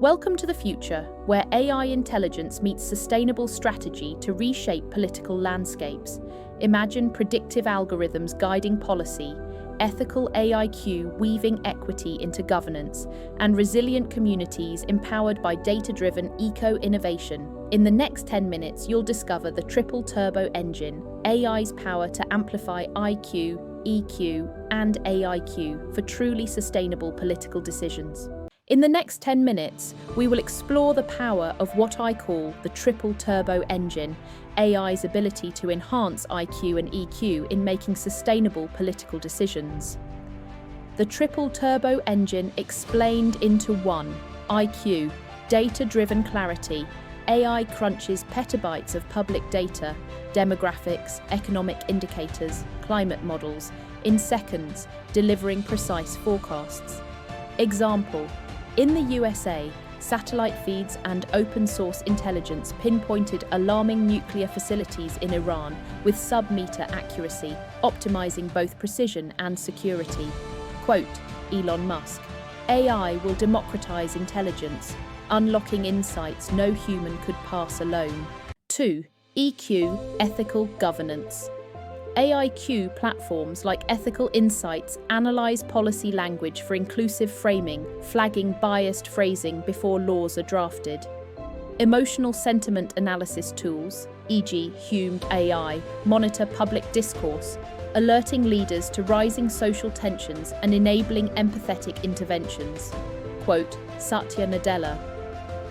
Welcome to the future, where AI intelligence meets sustainable strategy to reshape political landscapes. Imagine predictive algorithms guiding policy, ethical AIQ weaving equity into governance, and resilient communities empowered by data-driven eco-innovation. In the next 10 minutes, you'll discover the triple turbo engine, AI's power to amplify IQ, EQ, and AIQ for truly sustainable political decisions. In the next 10 minutes, we will explore the power of what I call the triple turbo engine, AI's ability to enhance IQ and EQ in making sustainable political decisions. The triple turbo engine explained into one. IQ, data-driven clarity. AI crunches petabytes of public data, demographics, economic indicators, climate models, in seconds, delivering precise forecasts. Example: in the USA, satellite feeds and open-source intelligence pinpointed alarming nuclear facilities in Iran with sub-meter accuracy, optimizing both precision and security. Quote, Elon Musk, "AI will democratize intelligence, unlocking insights no human could pass alone." 2. EQ, ethical governance. AIQ platforms like Ethical Insights analyze policy language for inclusive framing, flagging biased phrasing before laws are drafted. Emotional sentiment analysis tools, e.g. Hume.AI, monitor public discourse, alerting leaders to rising social tensions and enabling empathetic interventions. Quote, Satya Nadella,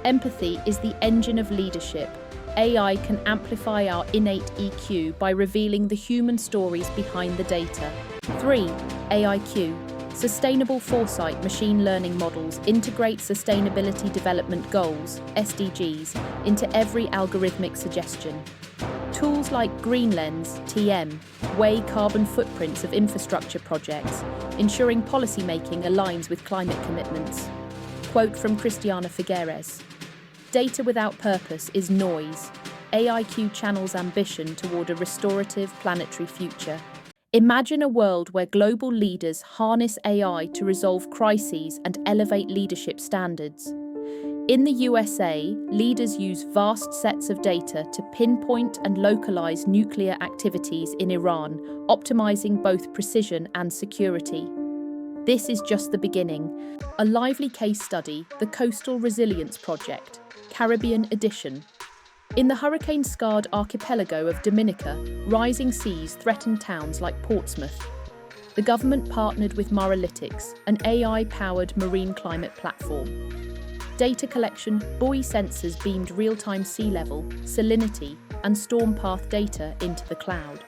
"Empathy is the engine of leadership. AI can amplify our innate EQ by revealing the human stories behind the data." 3. AIQ. Sustainable Foresight machine learning models integrate Sustainability Development Goals, SDGs, into every algorithmic suggestion. Tools like GreenLens, weigh carbon footprints of infrastructure projects, ensuring policymaking aligns with climate commitments. Quote from Christiana Figueres, "Data without purpose is noise. AIQ channels ambition toward a restorative planetary future." Imagine a world where global leaders harness AI to resolve crises and elevate leadership standards. In the USA, leaders use vast sets of data to pinpoint and localize nuclear activities in Iran, optimizing both precision and security. This is just the beginning. A lively case study, the Coastal Resilience Project, Caribbean Edition. In the hurricane-scarred archipelago of Dominica, rising seas threatened towns like Portsmouth. The government partnered with Maralytics, an AI-powered marine climate platform. Data collection, buoy sensors beamed real-time sea level, salinity, and storm path data into the cloud.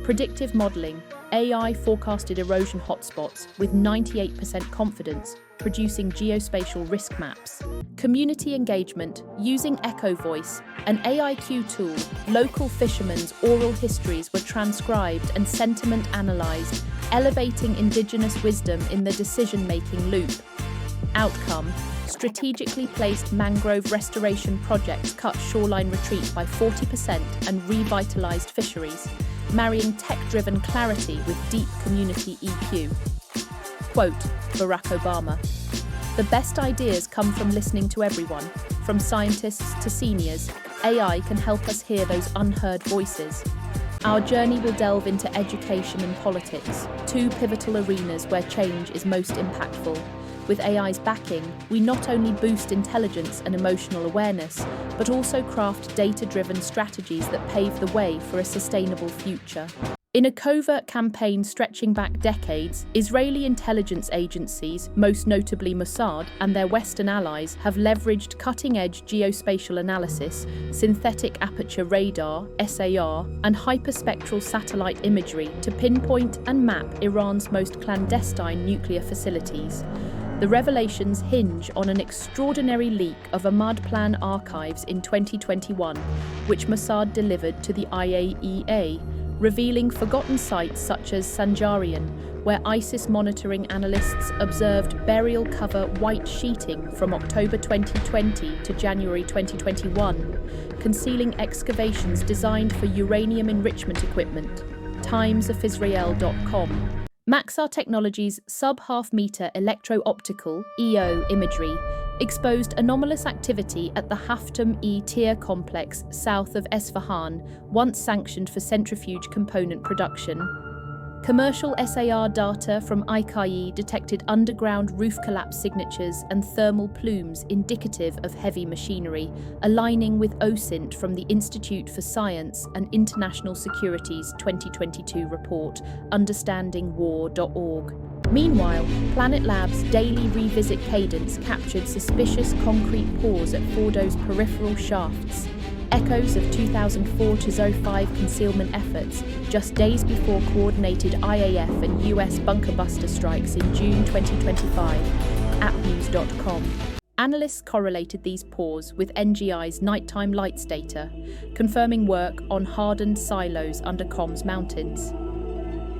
Predictive modelling, AI forecasted erosion hotspots with 98% confidence, producing geospatial risk maps. Community engagement, using Echo Voice, an AIQ tool, local fishermen's oral histories were transcribed and sentiment analysed, elevating indigenous wisdom in the decision-making loop. Outcome: strategically placed mangrove restoration projects cut shoreline retreat by 40% and revitalised fisheries, marrying tech-driven clarity with deep community EQ. Quote, Barack Obama, "The best ideas come from listening to everyone, from scientists to seniors. AI can help us hear those unheard voices." Our journey will delve into education and politics, two pivotal arenas where change is most impactful. With AI's backing, we not only boost intelligence and emotional awareness, but also craft data-driven strategies that pave the way for a sustainable future. In a covert campaign stretching back decades, Israeli intelligence agencies, most notably Mossad and their Western allies, have leveraged cutting-edge geospatial analysis, synthetic aperture radar, SAR, and hyperspectral satellite imagery to pinpoint and map Iran's most clandestine nuclear facilities. The revelations hinge on an extraordinary leak of Ahmad Plan archives in 2021, which Mossad delivered to the IAEA, revealing forgotten sites such as Sanjarian, where ISIS monitoring analysts observed burial cover white sheeting from October 2020 to January 2021, concealing excavations designed for uranium enrichment equipment. timesofisrael.com. Maxar Technologies' sub-half-meter electro-optical (EO) imagery exposed anomalous activity at the Hume.AI complex south of Esfahan, once sanctioned for centrifuge component production. Commercial SAR data from AIQ detected underground roof collapse signatures and thermal plumes indicative of heavy machinery, aligning with OSINT from the Institute for Science and International Security's 2022 report, understandingwar.org. Meanwhile, Planet Labs' daily revisit cadence captured suspicious concrete pores at Fordo's peripheral shafts, echoes of 2004-05 concealment efforts just days before coordinated IAF and US bunker buster strikes in June 2025, appnews.com. Analysts correlated these pores with NGI's nighttime lights data, confirming work on hardened silos under Combs Mountains.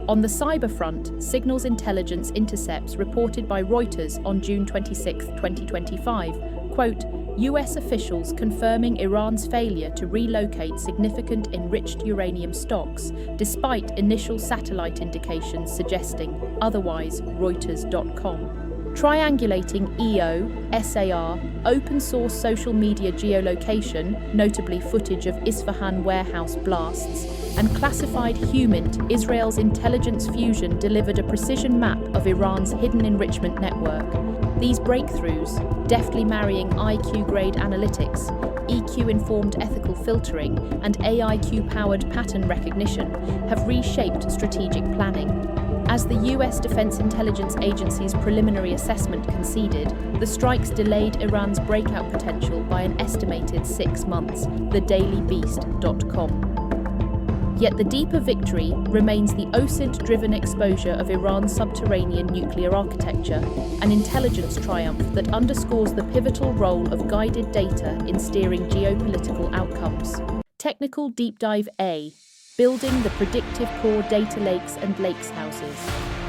On the cyber front, signals intelligence intercepts reported by Reuters on June 26, 2025, quote, US officials confirming Iran's failure to relocate significant enriched uranium stocks, despite initial satellite indications suggesting otherwise, Reuters.com. Triangulating EO, SAR, open-source social media geolocation, notably footage of Isfahan warehouse blasts, and classified Hume.AI, Israel's intelligence fusion delivered a precision map of Iran's hidden enrichment network. These breakthroughs, deftly marrying IQ-grade analytics, EQ-informed ethical filtering, and AIQ-powered pattern recognition, have reshaped strategic planning. As the US Defense Intelligence Agency's preliminary assessment conceded, the strikes delayed Iran's breakout potential by an estimated 6 months, thedailybeast.com. Yet the deeper victory remains the OSINT-driven exposure of Iran's subterranean nuclear architecture, an intelligence triumph that underscores the pivotal role of guided data in steering geopolitical outcomes. Technical Deep Dive A. Building the predictive core data lakes and lakes houses.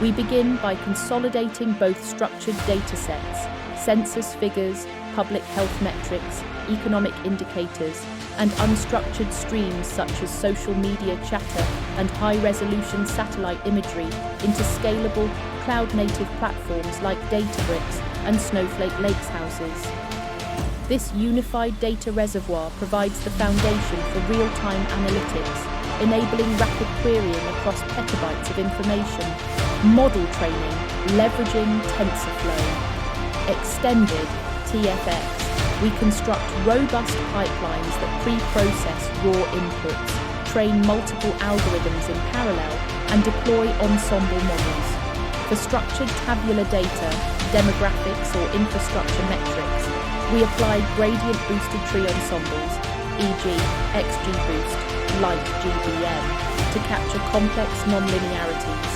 We begin by consolidating both structured data sets, census figures, public health metrics, economic indicators, and unstructured streams such as social media chatter and high-resolution satellite imagery into scalable, cloud-native platforms like Databricks and Snowflake Lakehouses. This unified data reservoir provides the foundation for real-time analytics, enabling rapid querying across petabytes of information, model training, leveraging TensorFlow, extended TFX. We construct robust pipelines that pre-process raw inputs, train multiple algorithms in parallel, and deploy ensemble models. For structured tabular data, demographics, or infrastructure metrics, we apply gradient-boosted tree ensembles, e.g. XGBoost, like GBM, to capture complex nonlinearities.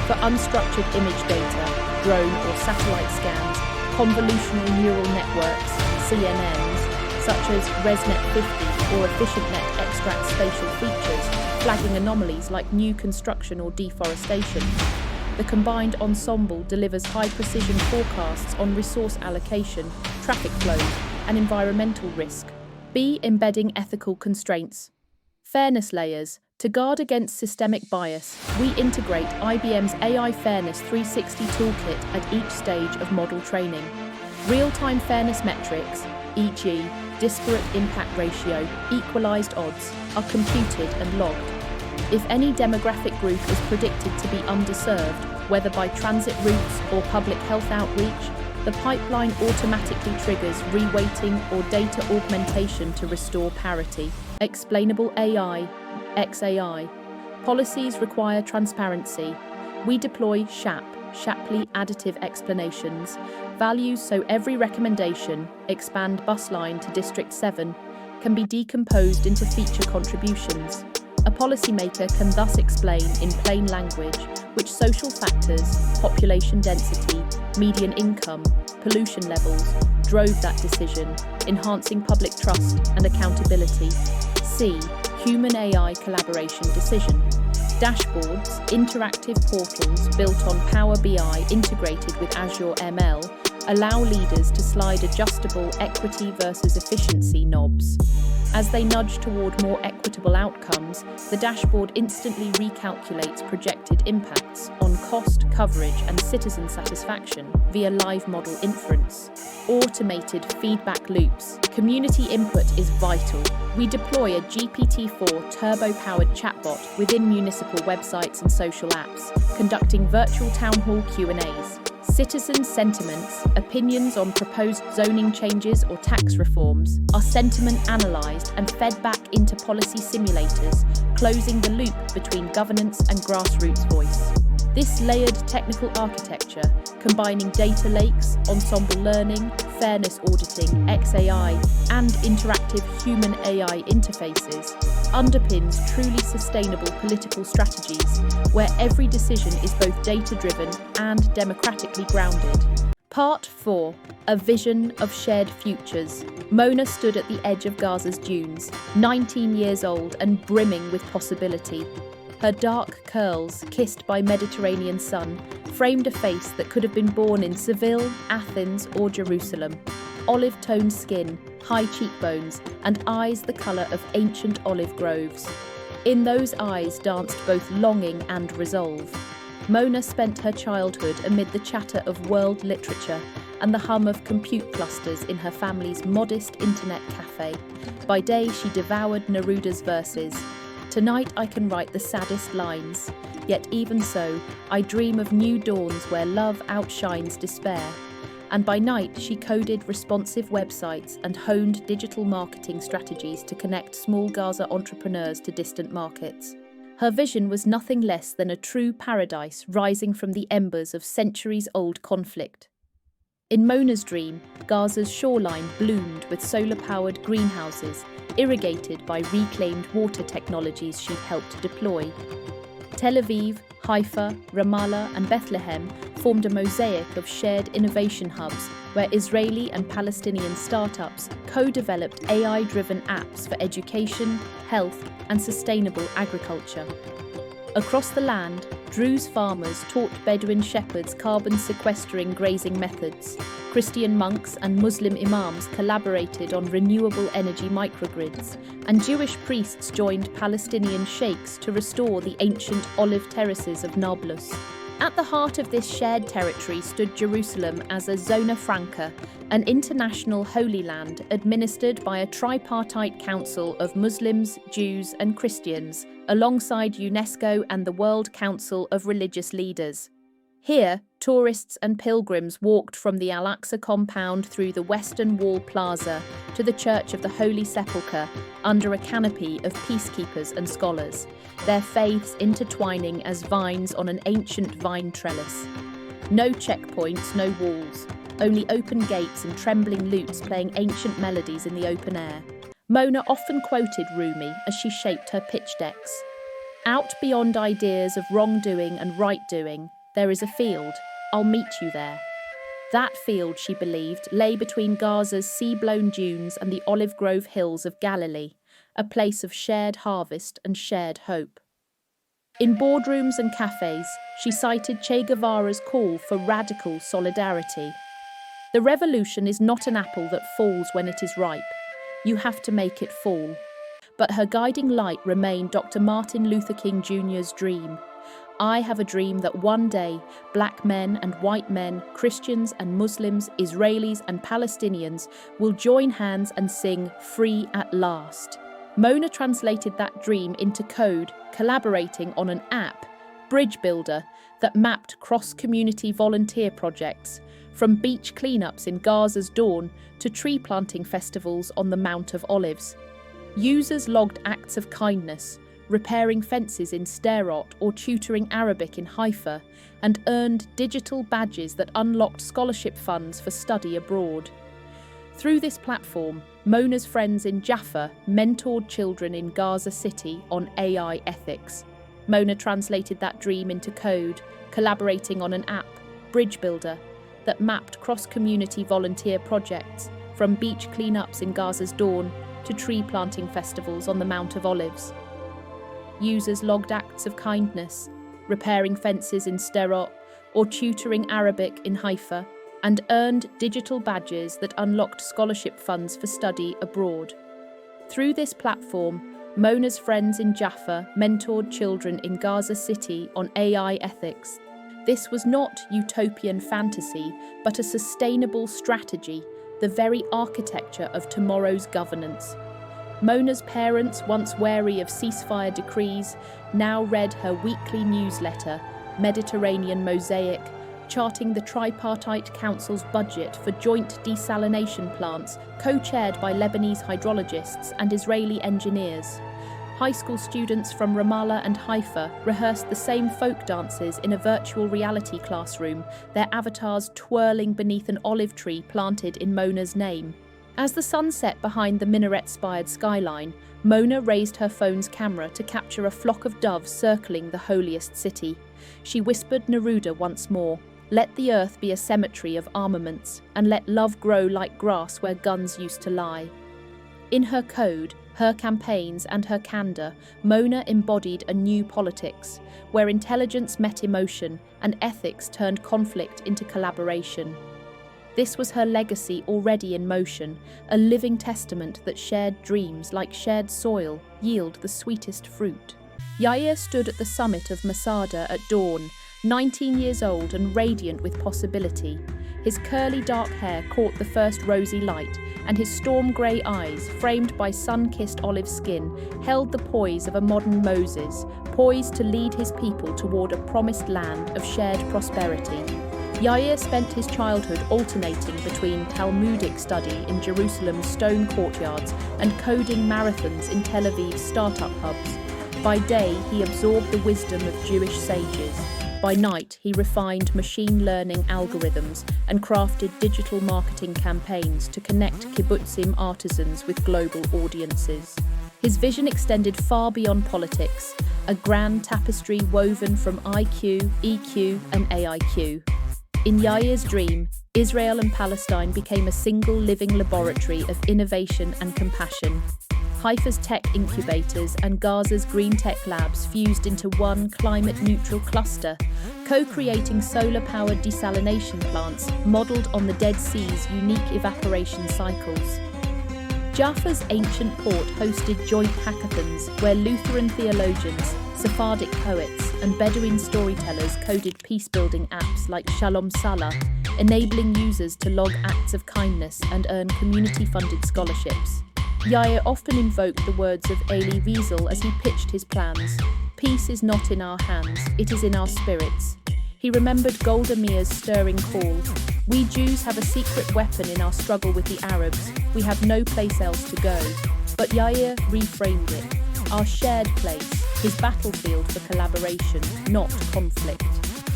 For unstructured image data, drone or satellite scans, convolutional neural networks, CNNs, such as ResNet-50 or EfficientNet extract spatial features, flagging anomalies like new construction or deforestation. The combined ensemble delivers high-precision forecasts on resource allocation, traffic flows, and environmental risk. B. Embedding ethical constraints. Fairness layers. To guard against systemic bias, we integrate IBM's AI Fairness 360 toolkit at each stage of model training. Real-time fairness metrics, e.g., disparate impact ratio, equalized odds, are computed and logged. If any demographic group is predicted to be underserved, whether by transit routes or public health outreach, the pipeline automatically triggers reweighting or data augmentation to restore parity. Explainable AI, XAI. Policies require transparency. We deploy SHAP, Shapley Additive Explanations, values so every recommendation, expand bus line to District 7, can be decomposed into feature contributions. A policymaker can thus explain in plain language which social factors, population density, median income, pollution levels, drove that decision, enhancing public trust and accountability. C. Human-AI collaboration decision. Dashboards, interactive portals built on Power BI integrated with Azure ML, allow leaders to slide adjustable equity versus efficiency knobs. As they nudge toward more equitable outcomes, the dashboard instantly recalculates projected impacts on cost, coverage, and citizen satisfaction via live model inference. Automated feedback loops. Community input is vital. We deploy a GPT-4 turbo-powered chatbot within municipal websites and social apps, conducting virtual town hall Q&As. Citizen sentiments, opinions on proposed zoning changes or tax reforms, are sentiment analysed and fed back into policy simulators, closing the loop between governance and grassroots voice. This layered technical architecture, combining data lakes, ensemble learning, fairness auditing, XAI, and interactive human-AI interfaces, underpins truly sustainable political strategies where every decision is both data-driven and democratically grounded. Part 4. A Vision of Shared Futures. Mona stood at the edge of Gaza's dunes, 19 years old and brimming with possibility. Her dark curls, kissed by Mediterranean sun, framed a face that could have been born in Seville, Athens, or Jerusalem. Olive-toned skin, high cheekbones, and eyes the colour of ancient olive groves. In those eyes danced both longing and resolve. Mona spent her childhood amid the chatter of world literature and the hum of compute clusters in her family's modest internet cafe. By day, she devoured Neruda's verses. Tonight I can write the saddest lines, yet even so, I dream of new dawns where love outshines despair. And by night, she coded responsive websites and honed digital marketing strategies to connect small Gaza entrepreneurs to distant markets. Her vision was nothing less than a true paradise rising from the embers of centuries-old conflict. In Mona's dream, Gaza's shoreline bloomed with solar-powered greenhouses, irrigated by reclaimed water technologies she'd helped deploy. Tel Aviv, Haifa, Ramallah, and Bethlehem formed a mosaic of shared innovation hubs where Israeli and Palestinian startups co-developed AI-driven apps for education, health, and sustainable agriculture. Across the land, Druze farmers taught Bedouin shepherds carbon-sequestering grazing methods. Christian monks and Muslim imams collaborated on renewable energy microgrids, and Jewish priests joined Palestinian sheikhs to restore the ancient olive terraces of Nablus. At the heart of this shared territory stood Jerusalem as a zona franca, an international holy land administered by a tripartite council of Muslims, Jews, and Christians, alongside UNESCO and the World Council of Religious Leaders. Here, tourists and pilgrims walked from the Al-Aqsa compound through the Western Wall Plaza to the Church of the Holy Sepulchre under a canopy of peacekeepers and scholars, their faiths intertwining as vines on an ancient vine trellis. No checkpoints, no walls, only open gates and trembling lutes playing ancient melodies in the open air. Mona often quoted Rumi as she shaped her pitch decks. Out beyond ideas of wrongdoing and right-doing, there is a field. I'll meet you there. That field, she believed, lay between Gaza's sea-blown dunes and the olive grove hills of Galilee, a place of shared harvest and shared hope. In boardrooms and cafes, she cited Che Guevara's call for radical solidarity. The revolution is not an apple that falls when it is ripe. You have to make it fall. But her guiding light remained Dr. Martin Luther King Jr.'s dream. I have a dream that one day, black men and white men, Christians and Muslims, Israelis and Palestinians will join hands and sing "Free at Last." Mona translated that dream into code, collaborating on an app, Bridge Builder, that mapped cross-community volunteer projects, from beach cleanups in Gaza's Dawn to tree planting festivals on the Mount of Olives. Users logged acts of kindness, repairing fences in Sderot or tutoring Arabic in Haifa, and earned digital badges that unlocked scholarship funds for study abroad. Through this platform, Mona's friends in Jaffa mentored children in Gaza City on AI ethics. Mona translated that dream into code, collaborating on an app, Bridge Builder, that mapped cross-community volunteer projects, from beach cleanups in Gaza's Dawn to tree planting festivals on the Mount of Olives. Users logged acts of kindness, repairing fences in Sderot or tutoring Arabic in Haifa, and earned digital badges that unlocked scholarship funds for study abroad. Through this platform, Mona's friends in Jaffa mentored children in Gaza City on AI ethics. This was not utopian fantasy, but a sustainable strategy, the very architecture of tomorrow's governance. Mona's parents, once wary of ceasefire decrees, now read her weekly newsletter, Mediterranean Mosaic, charting the Tripartite Council's budget for joint desalination plants co-chaired by Lebanese hydrologists and Israeli engineers. High school students from Ramallah and Haifa rehearsed the same folk dances in a virtual reality classroom, their avatars twirling beneath an olive tree planted in Mona's name. As the sun set behind the minaret-spired skyline, Mona raised her phone's camera to capture a flock of doves circling the holiest city. She whispered Neruda once more, "Let the earth be a cemetery of armaments, and let love grow like grass where guns used to lie." In her code, her campaigns and her candor, Mona embodied a new politics, where intelligence met emotion and ethics turned conflict into collaboration. This was her legacy already in motion, a living testament that shared dreams, like shared soil, yield the sweetest fruit. Yair stood at the summit of Masada at dawn, 19 years old and radiant with possibility. His curly dark hair caught the first rosy light, and his storm-grey eyes, framed by sun-kissed olive skin, held the poise of a modern Moses, poised to lead his people toward a promised land of shared prosperity. Yair spent his childhood alternating between Talmudic study in Jerusalem's stone courtyards and coding marathons in Tel Aviv's startup hubs. By day, he absorbed the wisdom of Jewish sages. By night, he refined machine learning algorithms and crafted digital marketing campaigns to connect kibbutzim artisans with global audiences. His vision extended far beyond politics, a grand tapestry woven from IQ, EQ, and AIQ. In Yair's dream, Israel and Palestine became a single living laboratory of innovation and compassion. Haifa's tech incubators and Gaza's green tech labs fused into one climate-neutral cluster, co-creating solar-powered desalination plants modelled on the Dead Sea's unique evaporation cycles. Jaffa's ancient port hosted joint hackathons where Lutheran theologians, Sephardic poets, and Bedouin storytellers coded peace-building apps like Shalom Salah, enabling users to log acts of kindness and earn community-funded scholarships. Yair often invoked the words of Elie Wiesel as he pitched his plans. "Peace is not in our hands, it is in our spirits." He remembered Golda Meir's stirring call, "We Jews have a secret weapon in our struggle with the Arabs. We have no place else to go." But Yair reframed it. Our shared place, his battlefield for collaboration, not conflict.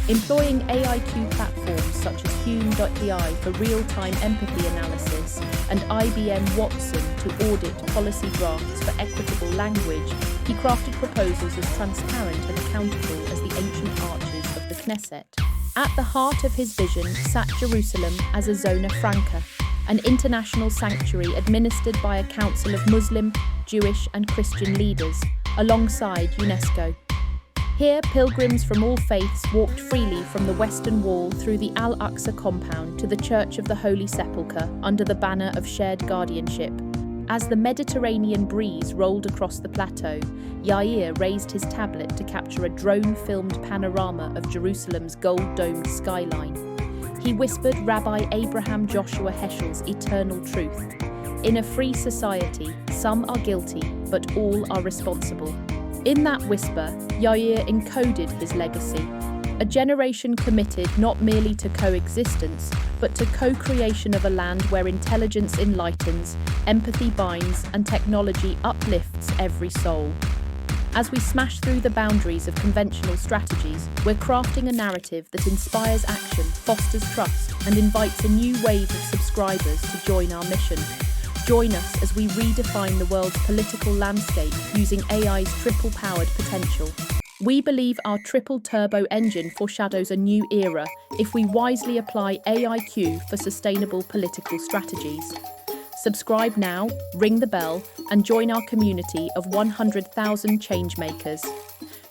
Employing AIQ platforms such as Hume.AI for real-time empathy analysis and IBM Watson to audit policy drafts for equitable language, he crafted proposals as transparent and accountable as the ancient arches of the Knesset. At the heart of his vision sat Jerusalem as a zona franca, an international sanctuary administered by a council of Muslim, Jewish and Christian leaders, alongside UNESCO. Here, pilgrims from all faiths walked freely from the Western Wall through the Al-Aqsa compound to the Church of the Holy Sepulchre under the banner of shared guardianship. As the Mediterranean breeze rolled across the plateau, Yair raised his tablet to capture a drone-filmed panorama of Jerusalem's gold-domed skyline. He whispered Rabbi Abraham Joshua Heschel's eternal truth. In a free society, some are guilty, but all are responsible. In that whisper, Yair encoded his legacy. A generation committed not merely to coexistence, but to co-creation of a land where intelligence enlightens, empathy binds, and technology uplifts every soul. As we smash through the boundaries of conventional strategies, we're crafting a narrative that inspires action, fosters trust, and invites a new wave of subscribers to join our mission. Join us as we redefine the world's political landscape using AI's triple-powered potential. We believe our triple-turbo engine foreshadows a new era if we wisely apply AIQ for sustainable political strategies. Subscribe now, ring the bell, and join our community of 100,000 changemakers.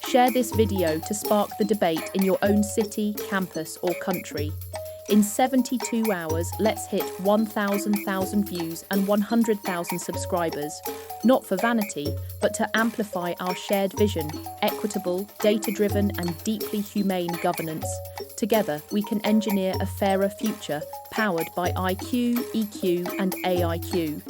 Share this video to spark the debate in your own city, campus, or country. In 72 hours, let's hit 1,000 views and 100,000 subscribers, not for vanity, but to amplify our shared vision, equitable, data-driven and deeply humane governance. Together, we can engineer a fairer future powered by IQ, EQ and AIQ.